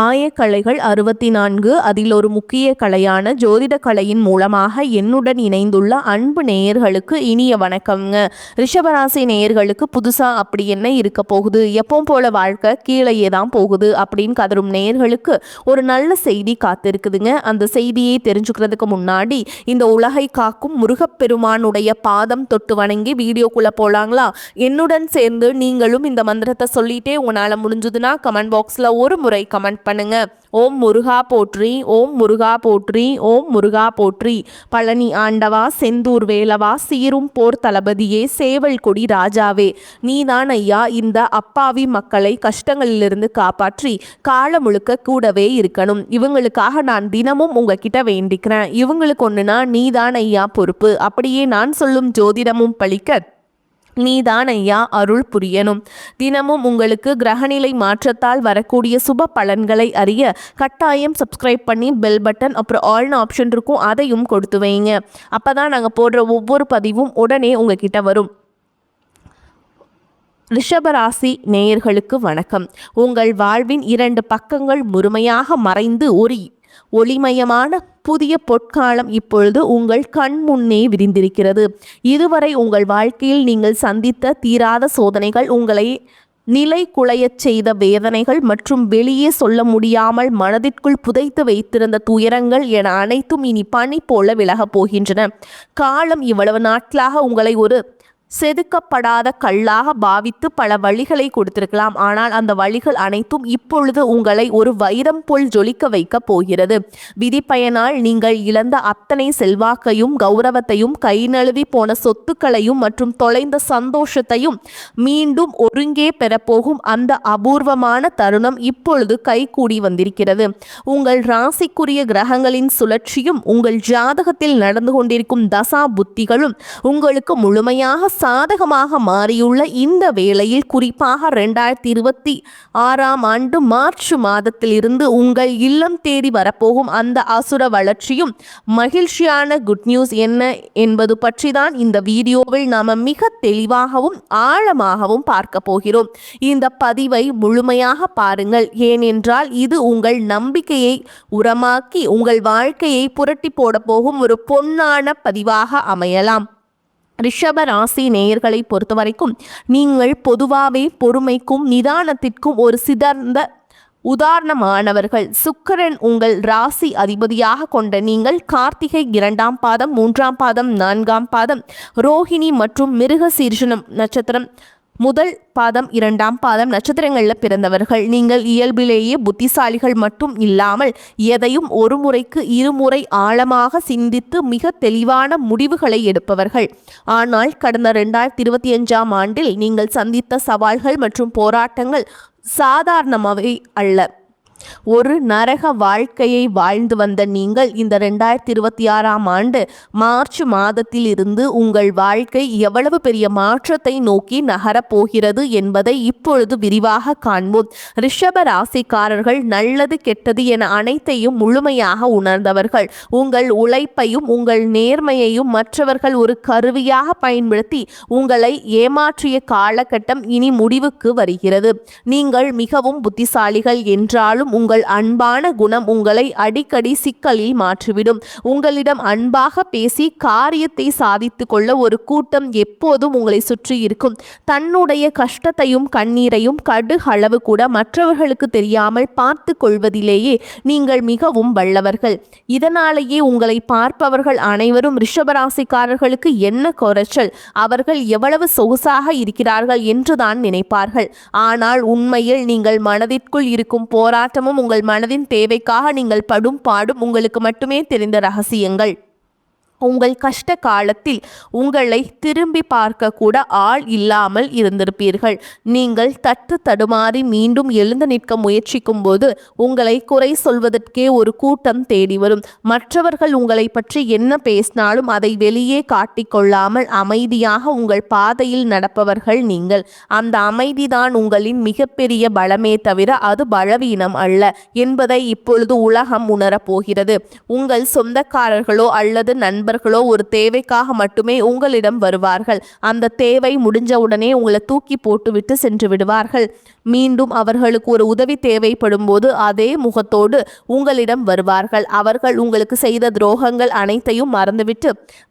ஆயக்கலைகள் 64. அதில் ஒரு முக்கிய கலையான ஜோதிட கலையின் மூலமாக என்னுடன் இணைந்துள்ள அன்பு நேயர்களுக்கு இனிய வணக்கம்ங்க. ரிஷபராசி நேயர்களுக்கு புதுசா அப்படி என்ன இருக்க போகுது, எப்பவும் போல வாழ்க்கை கீழேயே தான் போகுது அப்படின்னு கதரும் நேயர்களுக்கு ஒரு நல்ல செய்தி காத்திருக்குதுங்க. அந்த செய்தியை தெரிஞ்சுக்கிறதுக்கு முன்னாடி இந்த உலகை காக்கும் முருகப்பெருமானுடைய பாதம் தொட்டு வணங்கி வீடியோக்குள்ள போலாங்களா? என்னுடன் சேர்ந்து நீங்களும் இந்த மந்திரத்தை சொல்லிட்டே உங்களால முடிஞ்சதுன்னா கமெண்ட் பாக்ஸ்ல ஒரு முறை கமெண்ட் பண்ணுங்க. ஓம் முருகா போற்றி, ஓம் முருகா போற்றி, ஓம் முருகா போற்றி. பழனி ஆண்டவா, செந்தூர் வேலவா, சீரும் போர் தளபதியே, சேவல் கொடி ராஜாவே, நீதான் ஐயா இந்த அப்பாவி மக்களை கஷ்டங்களிலிருந்து காப்பாற்றி காலம் முழுக்க கூடவே இருக்கணும். இவங்களுக்காக நான் தினமும் உங்ககிட்ட வேண்டிக்கிறேன். இவங்களுக்கு ஒண்ணுனா நீதான் ஐயா பொறுப்பு. அப்படியே நான் சொல்லும் ஜோதிடமும் பழிக்க நீதான் ஐயா அருள் புரியணும். தினமும் உங்களுக்கு கிரகநிலை மாற்றத்தால் வரக்கூடிய சுப பலன்களை அறிய கட்டாயம் சப்ஸ்கிரைப் பண்ணி பெல் பட்டன் அப்புறம் ஆல்னு ஆப்ஷன் இருக்கும், அதையும் கொடுத்து வைங்க. அப்போ தான் நாங்கள் போடுற ஒவ்வொரு பதிவும் உடனே உங்ககிட்ட வரும். ரிஷபராசி நேயர்களுக்கு வணக்கம். உங்கள் வாழ்வின் 2 பக்கங்கள் முழுமையாக மறைந்து ஒரு ஒளிமயமான புதிய பொற்காலம் இப்பொழுது உங்கள் கண் முன்னே விரிந்திருக்கிறது. இதுவரை உங்கள் வாழ்க்கையில் நீங்கள் சந்தித்த தீராத சோதனைகள், உங்களை நிலை குலையச் செய்த வேதனைகள் மற்றும் வெளியே சொல்ல முடியாமல் மனதிற்குள் புதைத்து வைத்திருந்த துயரங்கள் என அனைத்தும் இனி பனி போல விலகப் போகின்றன. காலம் இவ்வளவு நாட்களாக உங்களை ஒரு செதுக்கப்படாத கல்லாக பாவித்து பல வழிகளை கொடுத்திருக்கலாம். ஆனால் அந்த வழிகள் அனைத்தும் இப்பொழுது உங்களை ஒரு வைரம் போல் ஜொலிக்க வைக்க போகிறது. விதி பயனால் நீங்கள் இழந்த அத்தனை செல்வாக்கையும் கௌரவத்தையும், கை நழுவி போன சொத்துக்களையும் மற்றும் தொலைந்த சந்தோஷத்தையும் மீண்டும் ஒருங்கே பெறப்போகும் அந்த அபூர்வமான தருணம் இப்பொழுது கைகூடி வந்திருக்கிறது. உங்கள் ராசிக்குரிய கிரகங்களின் சுழற்சியும் உங்கள் ஜாதகத்தில் நடந்து கொண்டிருக்கும் தசா புத்திகளும் உங்களுக்கு முழுமையாக சாதகமாக மாறியுள்ள இந்த வேளையில், குறிப்பாக 2026ஆம் ஆண்டு மார்ச் மாதத்தில் இருந்து உங்கள் இல்லம் தேடி வரப்போகும் அந்த அசுர வளர்ச்சியும் மகிழ்ச்சியான குட் நியூஸ் என்ன என்பது பற்றி தான் இந்த வீடியோவில் நாம் மிக தெளிவாகவும் ஆழமாகவும் பார்க்க போகிறோம். இந்த பதிவை முழுமையாக பாருங்கள். ஏனென்றால் இது உங்கள் நம்பிக்கையை உரமாக்கி உங்கள் வாழ்க்கையை புரட்டி போட போகும் ஒரு பொன்னான பதிவாக அமையலாம். ரிஷப ராசி நேயர்களை பொறுத்த வரைக்கும் நீங்கள் பொதுவாகவே பொறுமைக்கும் நிதானத்திற்கும் ஒரு சிறந்த உதாரணமானவர்கள். சுக்கிரன் உங்கள் ராசி அதிபதியாக கொண்ட நீங்கள் கார்த்திகை 2ஆம் பாதம், 3ஆம் பாதம், 4ஆம் பாதம், ரோஹிணி மற்றும் மிருகசீர்ஷனம் நட்சத்திரம் முதல் பாதம் 2ஆம் பாதம் நட்சத்திரங்களில் பிறந்தவர்கள். நீங்கள் இயல்பிலேயே புத்திசாலிகள் மட்டும் இல்லாமல் எதையும் ஒரு முறைக்கு இருமுறை ஆழமாக சிந்தித்து மிக தெளிவான முடிவுகளை எடுப்பவர்கள். ஆனால் கடந்த 2025ஆம் ஆண்டில் நீங்கள் சந்தித்த சவால்கள் மற்றும் போராட்டங்கள் சாதாரணமாகவே அல்ல. ஒரு நரக வாழ்க்கையை வாழ்ந்து வந்த நீங்கள் இந்த 2026ஆம் ஆண்டு மார்ச் மாதத்தில் இருந்து உங்கள் வாழ்க்கை எவ்வளவு பெரிய மாற்றத்தை நோக்கி நகரப்போகிறது என்பதை இப்பொழுது விரிவாக காண்போம். ரிஷப ராசிக்காரர்கள் நல்லது கெட்டது என அனைத்தையும் முழுமையாக உணர்ந்தவர்கள். உங்கள் உழைப்பையும் உங்கள் நேர்மையையும் மற்றவர்கள் ஒரு கருவியாக பயன்படுத்தி உங்களை ஏமாற்றிய காலகட்டம் இனி முடிவுக்கு வருகிறது. நீங்கள் மிகவும் புத்திசாலிகள் என்றாலும் உங்கள் அன்பான குணம் உங்களை அடிக்கடி சிக்கலில் மாற்றிவிடும். உங்களிடம் அன்பாக பேசி காரியத்தை சாதித்து கொள்ள ஒரு கூட்டம் எப்போதும் உங்களை சுற்றி இருக்கும். தன்னுடைய கஷ்டத்தையும் கண்ணீரையும் கடுகளவு கூட மற்றவர்களுக்கு தெரியாமல் பார்த்து கொள்வதிலேயே நீங்கள் மிகவும் வல்லவர்கள். இதனாலேயே உங்களை பார்ப்பவர்கள் அனைவரும் ரிஷபராசிக்காரர்களுக்கு என்ன குறைச்சல், அவர்கள் எவ்வளவு சொகுசாக இருக்கிறார்கள் என்றுதான் நினைப்பார்கள். ஆனால் உண்மையில் நீங்கள் மனதிற்குள் இருக்கும் போராட்டம் உங்கள் மனதின் தேவைக்காக நீங்கள் படும் பாடும் உங்களுக்கு மட்டுமே தெரிந்த ரகசியங்கள். உங்கள் கஷ்ட காலத்தில் உங்களை திரும்பி பார்க்க கூட ஆள் இல்லாமல் இருந்திருப்பீர்கள். நீங்கள் தட்டு தடுமாறி மீண்டும் எழுந்து நிற்க முயற்சிக்கும் போது உங்களை குறை சொல்வதற்கே ஒரு கூட்டம் தேடி வரும். மற்றவர்கள் உங்களை பற்றி என்ன பேசினாலும் அதை வெளியே காட்டிக்கொள்ளாமல் அமைதியாக உங்கள் பாதையில் நடப்பவர்கள் நீங்கள். அந்த அமைதிதான் உங்களின் மிகப்பெரிய பலமே தவிர அது பலவீனம் அல்ல என்பதை இப்பொழுது உலகம் உணரப்போகிறது. உங்கள் சொந்தக்காரர்களோ அல்லது நண்பர்கள் மற்றவர்களோ ஒரு தேவைக்காக மட்டுமே உங்களிடம் வருவார்கள். அந்த தேவை முடிஞ்ச உடனே உங்களை தூக்கி போட்டுவிட்டு சென்று விடுவார்கள். மீண்டும் அவர்களுக்கு ஒரு உதவி தேவைப்படும் போது அதே முகத்தோடு உங்களிடம் வருவார்கள். அவர்கள் உங்களுக்கு செய்த துரோகங்கள் அனைத்தையும் மறந்துவிட்டு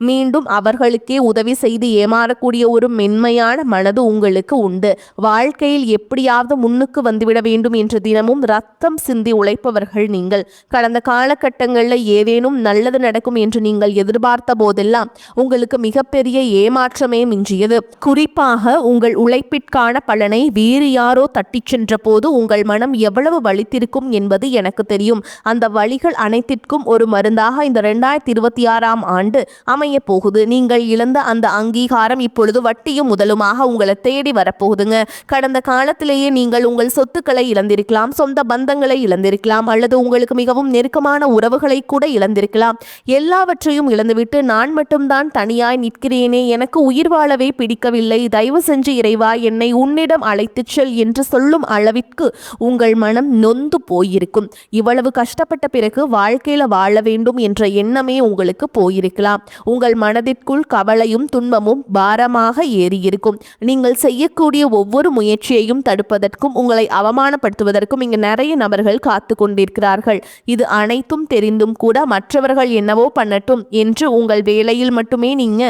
மீண்டும் அவர்களுக்கே உதவி செய்து ஏமாறக்கூடிய ஒரு மென்மையான மனது உங்களுக்கு உண்டு. வாழ்க்கையில் எப்படியாவது முன்னுக்கு வந்துவிட வேண்டும் என்று தினமும் ரத்தம் சிந்தி உழைப்பவர்கள் நீங்கள். கடந்த காலகட்டங்களில் ஏதேனும் நல்லது நடக்கும் என்று நீங்கள் எதிர்பார்த்த போதெல்லாம் உங்களுக்கு மிகப்பெரிய ஏமாற்றமே மிஞ்சியது. குறிப்பாக உங்கள் உழைப்பிற்கான பலனை வேறு யாரோ தட்டிச் சென்ற போது உங்கள் மனம் எவ்வளவு வலித்திருக்கும் என்பது எனக்கு தெரியும். அந்த வலிகள் அனைத்திற்கும் ஒரு மருந்தாக இந்த 2026ஆம் ஆண்டு அமைய போகுது. நீங்கள் இழந்த அந்த அங்கீகாரம் இப்பொழுது வட்டியும் முதலுமாக உங்களை தேடி வரப்போகுதுங்க. கடந்த காலத்திலேயே நீங்கள் உங்கள் சொத்துக்களை இழந்திருக்கலாம், சொந்த பந்தங்களை இழந்திருக்கலாம், அல்லது உங்களுக்கு மிகவும் நெருக்கமான உறவுகளை கூட இழந்திருக்கலாம். எல்லாவற்றையும் இழந்துவிட்டு நான் மட்டும்தான் தனியாய் நிற்கிறேனே, எனக்கு உயிர் வாழவே பிடிக்கவில்லை, தயவு செஞ்சு இறைவா என்னை உன்னிடம் அழைத்துச் செல் என்று சொல்லும் அளவிற்கு உங்கள் மனம் நொந்து போயிருக்கும். இவ்வளவு கஷ்டப்பட்ட பிறகு வாழ்க்கையில வாழ வேண்டும் என்ற எண்ணமே உங்களுக்கு போயிருக்கலாம். உங்கள் மனதிற்குள் கவலையும் துன்பமும் பாரமாக ஏறியிருக்கும். நீங்கள் செய்யக்கூடிய ஒவ்வொரு முயற்சியையும் தடுப்பதற்கும் உங்களை அவமானப்படுத்துவதற்கும் இங்கு நிறைய நபர்கள் காத்து கொண்டிருக்கிறார்கள். இது அனைத்தும் தெரிந்தும் கூட மற்றவர்கள் என்னவோ பண்ணட்டும் என்று உங்கள் வேலையில் மட்டுமே நீங்க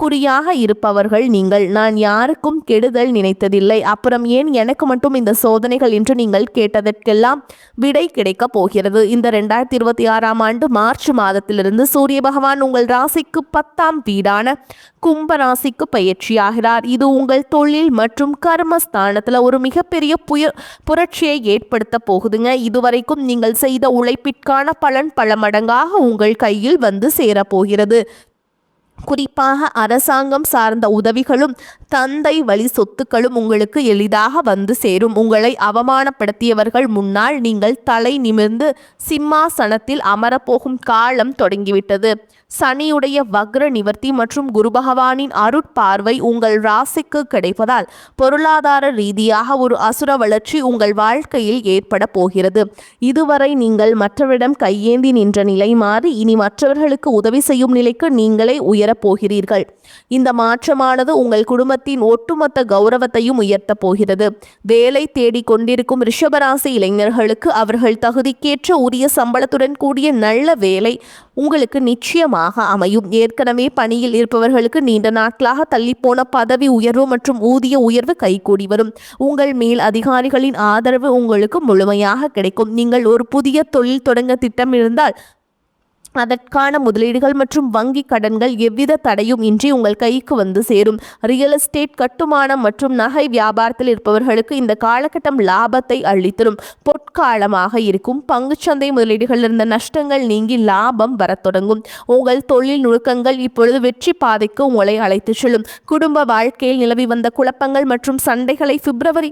குறியாக இருப்பவர்கள் நீங்கள். நான் யாருக்கும் கெடுதல் நினைத்ததில்லை, அப்புறம் ஏன் எனக்கு மட்டும் இந்த சோதனைகள் என்று நீங்கள் கேட்டதற்கெல்லாம் விடை கிடைக்க போகிறது. இந்த 2026ஆம் ஆண்டு மார்ச் மாதத்திலிருந்து சூரிய பகவான் உங்கள் ராசிக்கு 10ஆம் வீடான கும்ப ராசிக்கு பயிற்சியாகிறார். இது உங்கள் தொழில் மற்றும் கர்மஸ்தானத்தில் ஒரு மிகப்பெரிய புரட்சியை ஏற்படுத்த போகுதுங்க. இதுவரைக்கும் நீங்கள் செய்த உழைப்பிற்கான பலன் பல மடங்காக உங்கள் கையில் வந்து சேரப்போகிறது. குறிப்பாக அரசாங்கம் சார்ந்த உதவிகளும் தந்தை வழி சொத்துக்களும் உங்களுக்கு எளிதாக வந்து சேரும். உங்களை அவமானப்படுத்தியவர்கள் முன்னால் நீங்கள் தலை நிமிர்ந்து சிம்மாசனத்தில் அமரப்போகும் காலம் தொடங்கிவிட்டது. சனியுடைய வக்ர நிவர்த்தி மற்றும் குரு பகவானின் அருட்பார்வை உங்கள் ராசிக்கு கிடைப்பதால் பொருளாதார ரீதியாக ஒரு அசுர வளர்ச்சி உங்கள் வாழ்க்கையில் ஏற்பட போகிறது. இதுவரை நீங்கள் மற்றவரிடம் கையேந்தி நின்ற நிலை மாறி இனி மற்றவர்களுக்கு உதவி செய்யும் நிலைக்கு நீங்களே உயரப் போகிறீர்கள். இந்த மாற்றமானது உங்கள் குடும்பத்தின் ஒட்டுமொத்த கௌரவத்தையும் உயர்த்தப் போகிறது. வேலை தேடி கொண்டிருக்கும் ரிஷபராசி இளைஞர்களுக்கு அவர்கள் தகுதிக்கேற்ற உரிய சம்பளத்துடன் கூடிய நல்ல வேலை உங்களுக்கு நிச்சயமாக அமையும். ஏற்கனவே பணியில் இருப்பவர்களுக்கு நீண்ட நாட்களாக தள்ளிப்போன பதவி உயர்வு மற்றும் ஊதிய உயர்வு கைகூடி வரும். உங்கள் மேல் அதிகாரிகளின் ஆதரவு உங்களுக்கு முழுமையாக கிடைக்கும். நீங்கள் ஒரு புதிய தொழில் தொடங்க திட்டம் இருந்தால் அதற்கான முதலீடுகள் மற்றும் வங்கி கடன்கள் எவ்வித தடையும் இன்றி உங்கள் கைக்கு வந்து சேரும். ரியல் எஸ்டேட், கட்டுமானம் மற்றும் நகை வியாபாரத்தில் இருப்பவர்களுக்கு இந்த காலகட்டம் லாபத்தை அள்ளித்தரும் பொற்காலமாக இருக்கும். பங்குச்சந்தை முதலீடுகள் இருந்த நஷ்டங்கள் நீங்கி லாபம் வரத் தொடங்கும். உங்கள் தொழில் நுணுக்கங்கள் இப்பொழுது வெற்றி பாதைக்கு உங்களை அழைத்து செல்லும். குடும்ப வாழ்க்கையில் நிலவி வந்த குழப்பங்கள் மற்றும் சண்டைகளை பிப்ரவரி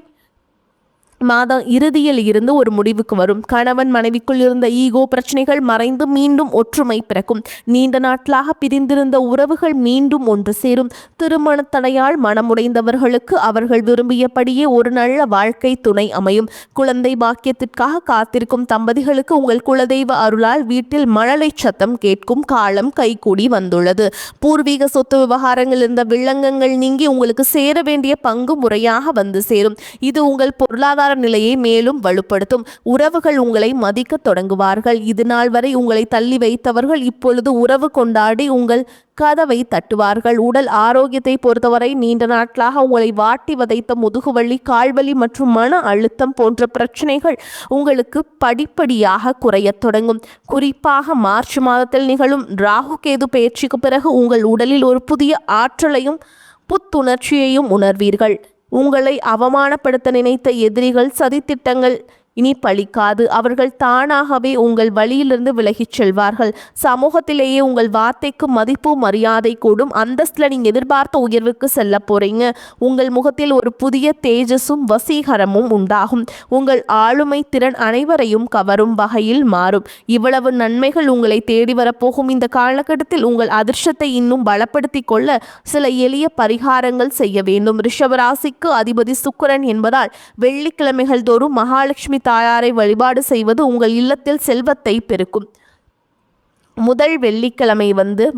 மாதம் இறுதியில் இருந்து ஒரு முடிவுக்கு வரும். கணவன் மனைவிக்குள் இருந்த ஈகோ பிரச்சனைகள் மறைந்து மீண்டும் ஒற்றுமை பிறக்கும். நீண்ட நாட்களாக பிரிந்திருந்த உறவுகள் மீண்டும் ஒன்று சேரும். திருமண தடையால் மனமுடைந்தவர்களுக்கு அவர்கள் விரும்பியபடியே ஒரு நல்ல வாழ்க்கை துணை அமையும். குழந்தை பாக்கியத்திற்காக காத்திருக்கும் தம்பதிகளுக்கு உங்கள் குலதெய்வ அருளால் வீட்டில் மழலை சத்தம் கேட்கும் காலம் கைகூடி வந்துள்ளது. பூர்வீக சொத்து விவகாரங்கள் இருந்த வில்லங்கங்கள் நீங்கி உங்களுக்கு சேர வேண்டிய பங்கு முறையாக வந்து சேரும். இது உங்கள் பொருளாதார நிலையை மேலும் வலுப்படுத்தும். உறவுகள் உங்களை மதிக்க தொடங்குவார்கள். இது நாள் வரை உங்களை தள்ளி வைத்தவர்கள் இப்பொழுது உறவு கொண்டாடி உங்கள் கதவை தட்டுவார்கள். உடல் ஆரோக்கியத்தை பொறுத்தவரை நீண்ட நாட்களாக உங்களை வாட்டி வதைத்த முதுகுவலி, கால்வலி மற்றும் மன அழுத்தம் போன்ற பிரச்சனைகள் உங்களுக்கு படிப்படியாக குறையத் தொடங்கும். குறிப்பாக மார்ச் மாதத்தில் நிகழும் ராகு கேது பயிற்சிக்கு பிறகு உங்கள் உடலில் ஒரு புதிய ஆற்றலையும் புத்துணர்ச்சியையும் உணர்வீர்கள். உங்களை அவமானப்படுத்த நினைத்த எதிரிகள் சதித்திட்டங்கள் இனி பலிக்காது. அவர்கள் தானாகவே உங்கள் வழியிலிருந்து விலகிச் செல்வார்கள். சமூகத்திலேயே உங்கள் வார்த்தைக்கு மதிப்பு மரியாதை கூடும். அந்தஸ்தில் நீங்கள் எதிர்பார்த்த உயர்வுக்கு செல்ல போறீங்க. உங்கள் முகத்தில் ஒரு புதிய தேஜஸும் வசீகரமும் உண்டாகும். உங்கள் ஆளுமை திறன் அனைவரையும் கவரும் வகையில் மாறும். இவ்வளவு நன்மைகள் உங்களை தேடி வரப்போகும் இந்த காலகட்டத்தில் உங்கள் அதிர்ஷ்டத்தை இன்னும் பலப்படுத்தி கொள்ள சில எளிய பரிகாரங்கள் செய்ய வேண்டும். ரிஷபராசிக்கு அதிபதி சுக்கிரன் என்பதால் வெள்ளிக்கிழமைகள் தோறும் மகாலட்சுமி தாயாரை வழிபாடு செய்வது உங்கள் இல்லத்தில் செல்வத்தை பெருக்கும். முதல் வெள்ளிக்கிழமை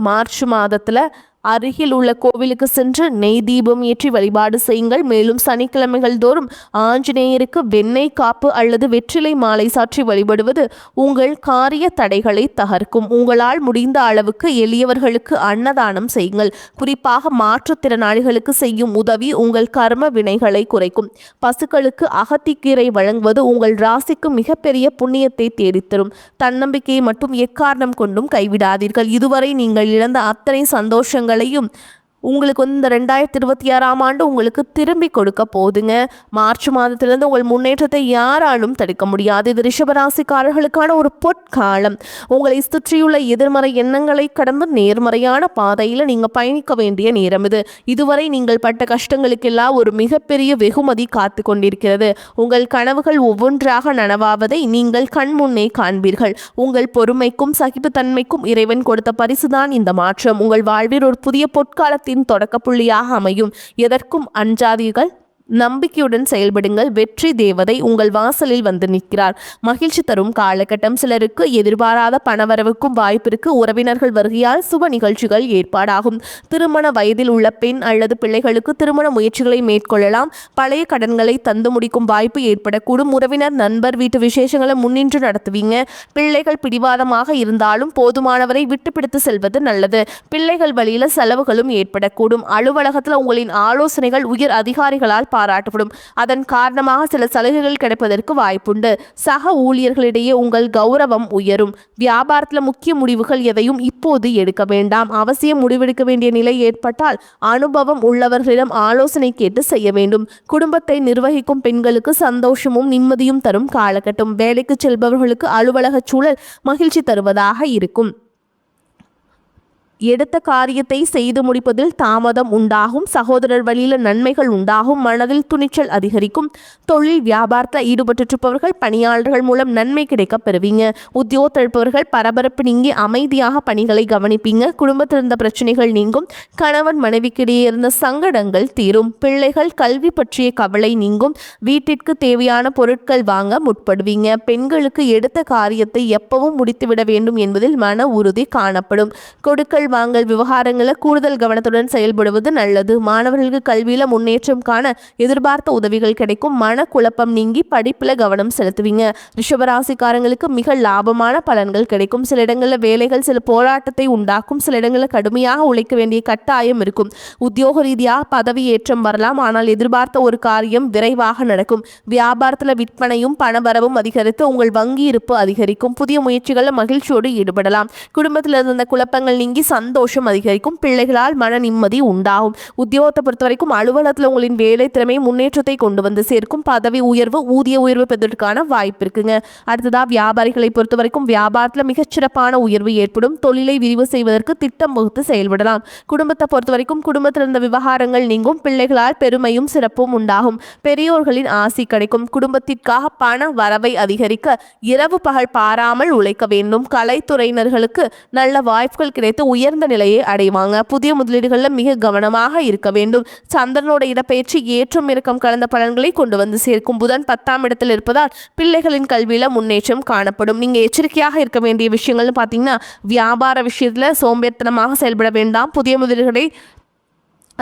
மார்ச் மாதத்தில் அருகில் உள்ள கோவிலுக்கு சென்று நெய் தீபம் ஏற்றி வழிபாடு செய்யுங்கள். மேலும் சனிக்கிழமைகள் தோறும் ஆஞ்சநேயருக்கு வெண்ணெய் காப்பு அல்லது வெற்றிலை மாலை சாற்றி வழிபடுவது உங்கள் காரிய தடைகளை தகர்க்கும். உங்களால் முடிந்த அளவுக்கு எளியவர்களுக்கு அன்னதானம் செய்யுங்கள். குறிப்பாக மாற்றுத்திறனாளிகளுக்கு செய்யும் உதவி உங்கள் கர்ம வினைகளை குறைக்கும். பசுக்களுக்கு அகத்திக்கீரை வழங்குவது உங்கள் ராசிக்கு மிகப்பெரிய புண்ணியத்தை தேடித்தரும். தன்னம்பிக்கையை மட்டும் எக்காரணம் கொண்டும் கைவிடாதீர்கள். இதுவரை நீங்கள் இழந்த அத்தனை சந்தோஷங்கள் உங்களுக்கு இந்த 2026ஆம் ஆண்டு உங்களுக்கு திரும்பி கொடுக்க போதுங்க. மார்ச் மாதத்திலிருந்து உங்கள் முன்னேற்றத்தை யாராலும் தடுக்க முடியாது. இது ரிஷபராசிக்காரர்களுக்கான ஒரு பொற்காலம். உங்களை சுற்றியுள்ள எதிர்மறை எண்ணங்களை கடந்து நேர்மறையான பாதையில் நீங்கள் பயணிக்க வேண்டிய நேரம் இது. இதுவரை நீங்கள் பட்ட கஷ்டங்களுக்கெல்லாம் ஒரு மிகப்பெரிய வெகுமதி காத்து கொண்டிருக்கிறது. உங்கள் கனவுகள் ஒவ்வொன்றாக நனவாவதை நீங்கள் கண்முன்னே காண்பீர்கள். உங்கள் பொறுமைக்கும் சகிப்புத்தன்மைக்கும் இறைவன் கொடுத்த பரிசுதான் இந்த மாற்றம். உங்கள் வாழ்வில் ஒரு புதிய பொற்காலத்தில் தொடக்க புள்ளியாக அமையும். எதற்கும் அஞ்சாதீர்கள். நம்பிக்கையுடன் செயல்படுங்கள். வெற்றி தேவதை உங்கள் வாசலில் நிற்கிறார். மகிழ்ச்சி தரும் காலகட்டம். சிலருக்கு எதிர்பாராத பணவரவுக்கும் வாய்ப்பிற்கு உறவினர்கள் வருகையால் சுப நிகழ்ச்சிகள் ஏற்பாடாகும். திருமண வயதில் உள்ள பெண் அல்லது பிள்ளைகளுக்கு திருமண முயற்சிகளை மேற்கொள்ளலாம். பழைய கடன்களை தந்து முடிக்கும் வாய்ப்பு ஏற்படக்கூடும். உறவினர் நண்பர் வீட்டு விசேஷங்களை முன்னின்று நடத்துவீங்க. பிள்ளைகள் பிடிவாதமாக இருந்தாலும் போதுமானவரை விட்டுப்பிடித்து செல்வது நல்லது. பிள்ளைகள் வழியில செலவுகளும் ஏற்படக்கூடும். அலுவலகத்தில் உங்களின் ஆலோசனைகள் உயர் அதிகாரிகளால் பாராட்டப்படும். அதன் காரணமாக சில சலுகைகள் கிடைப்பதற்கு வாய்ப்புண்டு. சக ஊழியர்களிடையே உங்கள் கௌரவம் உயரும். வியாபாரத்தில் முக்கிய முடிவுகள் எதையும் இப்போது எடுக்க வேண்டாம். அவசியம் முடிவெடுக்க வேண்டிய நிலை ஏற்பட்டால் அனுபவம் உள்ளவர்களிடம் ஆலோசனை கேட்டு செய்ய வேண்டும். குடும்பத்தை நிர்வகிக்கும் பெண்களுக்கு சந்தோஷமும் நிம்மதியும் தரும் காலகட்டம். வேலைக்கு செல்பவர்களுக்கு அலுவலக சூழல் மகிழ்ச்சி தருவதாக இருக்கும். எடுத்த காரியத்தை செய்து முடிப்பதில் தாமதம் உண்டாகும். சகோதரர் வழியில் நன்மைகள் உண்டாகும். மனதில் துணிச்சல் அதிகரிக்கும். தொழில் வியாபாரத்தில் ஈடுபட்டிருப்பவர்கள் பணியாளர்கள் மூலம் நன்மை கிடைக்க பெறுவீங்க. உத்தியோகத்தில் இருப்பவர்கள் பரபரப்பு நீங்கி அமைதியாக பணிகளை கவனிப்பீங்க. குடும்பத்தில் இருந்த பிரச்சனைகள் நீங்கும். கணவன் மனைவிக்கிடையே இருந்த சங்கடங்கள் தீரும். பிள்ளைகள் கல்வி பற்றிய கவலை நீங்கும். வீட்டிற்கு தேவையான பொருட்கள் வாங்க முற்படுவீங்க. பெண்களுக்கு எடுத்த காரியத்தை எப்பவும் முடித்துவிட வேண்டும் என்பதில் மன உறுதி காணப்படும். கொடுக்கல் வாங்கல் விவகாரங்களை கூடுதல் கவனத்துடன் செயல்படுவது நல்லது. மாணவர்களுக்கு கல்வியில முன்னேற்றம் காண எதிர்பார்த்த உதவிகள் கிடைக்கும். மன குழப்பம் நீங்கி படிப்புல கவனம் செலுத்துவீங்க. ரிஷபராசிக்காரங்களுக்கு மிக லாபமான பலன்கள் கிடைக்கும். சில இடங்களில் வேலைகள் சில போராட்டத்தை உண்டாக்கும். சில இடங்களில் கடுமையாக உழைக்க வேண்டிய கட்டாயம் இருக்கும். உத்தியோக ரீதியாக பதவி ஏற்றம் வரலாம். ஆனால் எதிர்பார்த்த ஒரு காரியம் விரைவாக நடக்கும். வியாபாரத்தில் விற்பனையும் பணவரவும் அதிகரித்து உங்கள் வங்கி இருப்பு அதிகரிக்கும். புதிய முயற்சிகளில் மகிழ்ச்சியோடு ஈடுபடலாம். குடும்பத்தில் இருந்த குழப்பங்கள் நீங்கி சந்தோஷம் அதிகரிக்கும். பிள்ளைகளால் மன நிம்மதி உண்டாகும். உத்தியோகத்தை பொறுத்த வரைக்கும் அலுவலகத்தில் உங்களின் வேலை திறமை முன்னேற்றத்தை கொண்டு சேர்க்கும். பதவி உயர்வு ஊதிய உயர்வு பெறுவதற்கான வாய்ப்பு இருக்குங்க. அடுத்ததா வியாபாரிகளை பொறுத்த வரைக்கும் வியாபாரத்தில் மிகச்சிறப்பான உயர்வு ஏற்படும். தொழிலை விரிவு செய்வதற்கு திட்டம் வகுத்து செயல்படலாம். குடும்பத்தை பொறுத்த வரைக்கும் குடும்பத்தில் இருந்த விவகாரங்கள் நீங்கும். பிள்ளைகளால் பெருமையும் சிறப்பும் உண்டாகும். பெரியோர்களின் ஆசி கிடைக்கும். குடும்பத்திற்காக பண வரவை அதிகரிக்க இரவு பகல் பாராமல் உழைக்க வேண்டும். கலைத்துறையினர்களுக்கு நல்ல வாய்ப்புகள் கிடைத்து உயர்ந்த நிலையை அடைவாங்க. புதிய முதலீடுகளில் மிக கவனமாக இருக்க வேண்டும். சந்திரனோட இடப்பெயர்ச்சி ஏற்றம் இறக்கம் கலந்த பலன்களை கொண்டு சேர்க்கும். புதன் 10ஆம் இடத்தில் இருப்பதால் பிள்ளைகளின் கல்வியில முன்னேற்றம் காணப்படும். நீங்க எச்சரிக்கையாக இருக்க வேண்டிய விஷயங்கள்னு பார்த்தீங்கன்னா வியாபார விஷயத்துல சோம்பேறித்தனமாக செயல்பட வேண்டாம். புதிய முதலீடுகளை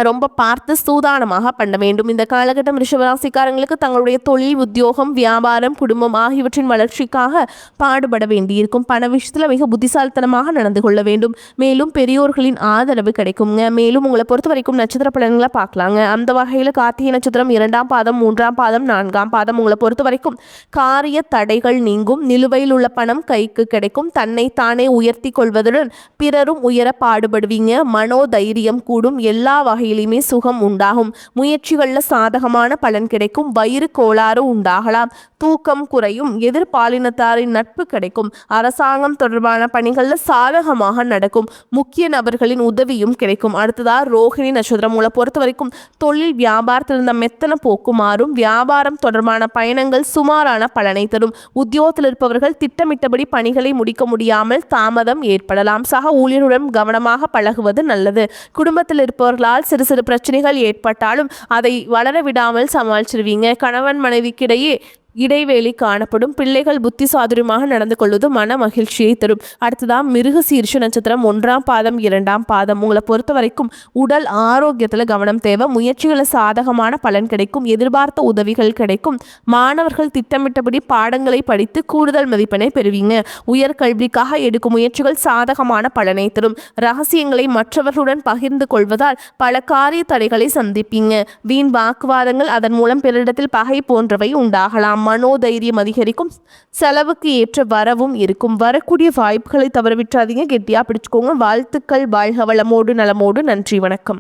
ரொம்ப பார்த்து சூதானமாக பண்ண வேண்டும். இந்த காலகட்டம் ரிஷபராசிக்காரங்களுக்கு தங்களுடைய தொழில் உத்தியோகம் வியாபாரம் குடும்பம் ஆகியவற்றின் வளர்ச்சிக்காக பாடுபட வேண்டியிருக்கும். பண விஷயத்தில் மிக புத்திசாலித்தனமாக நடந்து கொள்ள வேண்டும். மேலும் பெரியோர்களின் ஆதரவு கிடைக்குங்க. மேலும் உங்களை பொறுத்த வரைக்கும் நட்சத்திர பலன்களை பார்க்கலாங்க. அந்த வகையில் கார்த்திகை நட்சத்திரம் 2ஆம் பாதம் 3ஆம் பாதம் 4ஆம் பாதம் உங்களை பொறுத்த வரைக்கும் காரிய தடைகள் நீங்கும். நிலுவையில் உள்ள பணம் கைக்கு கிடைக்கும். தன்னை தானே உயர்த்தி கொள்வதுடன் பிறரும் உயர பாடுபடுவீங்க. மனோதைரியம் கூடும். எல்லா வகையிலுமே சுகம் உண்டாகும். முயற்சிகளில் சாதகமான பலன் கிடைக்கும். வயிறு கோளாறு உண்டாகலாம். தூக்கம் குறையும். எதிர்பாலினத்தாரின் நட்பு கிடைக்கும். அரசாங்கம் தொடர்பான பணிகளில் சாதகமாக நடக்கும். முக்கிய நபர்களின் உதவியும் கிடைக்கும். அடுத்ததா ரோஹிணி நட்சத்திரம் உங்களை பொறுத்த வரைக்கும் தொழில் வியாபாரத்தில் இருந்த மெத்தன போக்கு மாறும். வியாபாரம் தொடர்பான பயணங்கள் சுமாரான பலனை தரும். உத்தியோகத்தில் இருப்பவர்கள் திட்டமிட்டபடி பணிகளை முடிக்க முடியாமல் தாமதம் ஏற்படலாம். சக ஊழியருடன் கவனமாக பழகுவது நல்லது. குடும்பத்தில் இருப்பவர்களால் சிறு சிறு பிரச்சனைகள் ஏற்பட்டாலும் அதை வளர விடாமல் சமாளிச்சிருவீங்க. கணவன் மனைவிக்கிடையே இடைவேளை காணப்படும். பிள்ளைகள் புத்தி சாதுரியமாக நடந்து கொள்வது மன மகிழ்ச்சியை தரும். அடுத்ததான் மிருக சீர்ஷ நட்சத்திரம் 1ஆம் பாதம் 2ஆம் பாதம். உங்களை பொறுத்த வரைக்கும் உடல் ஆரோக்கியத்தில் கவனம் தேவை. முயற்சிகளை சாதகமான பலன் கிடைக்கும். எதிர்பார்த்த உதவிகள் கிடைக்கும். மாணவர்கள் திட்டமிட்டபடி பாடங்களை படித்து கூடுதல் மதிப்பெண்ணை பெறுவீங்க. உயர்கல்விக்காக எடுக்கும் முயற்சிகள் சாதகமான பலனை தரும். ரகசியங்களை மற்றவர்களுடன் பகிர்ந்து கொள்வதால் பல காரிய தடைகளை சந்திப்பீங்க. வீண் வாக்குவாதங்கள், அதன் மூலம் பிறரிடத்தில் பகை போன்றவை உண்டாகலாம். மனோதைரியம் அதிகரிக்கும். செலவுக்கு ஏற்ற வரவும் இருக்கும். வரக்கூடிய வாய்ப்புகளை தவறவிட்டாதீங்க. கெட்டியா பிடிச்சுக்கோங்க. வாழ்த்துக்கள். வாழ்க வளமோடு நலமோடு. நன்றி, வணக்கம்.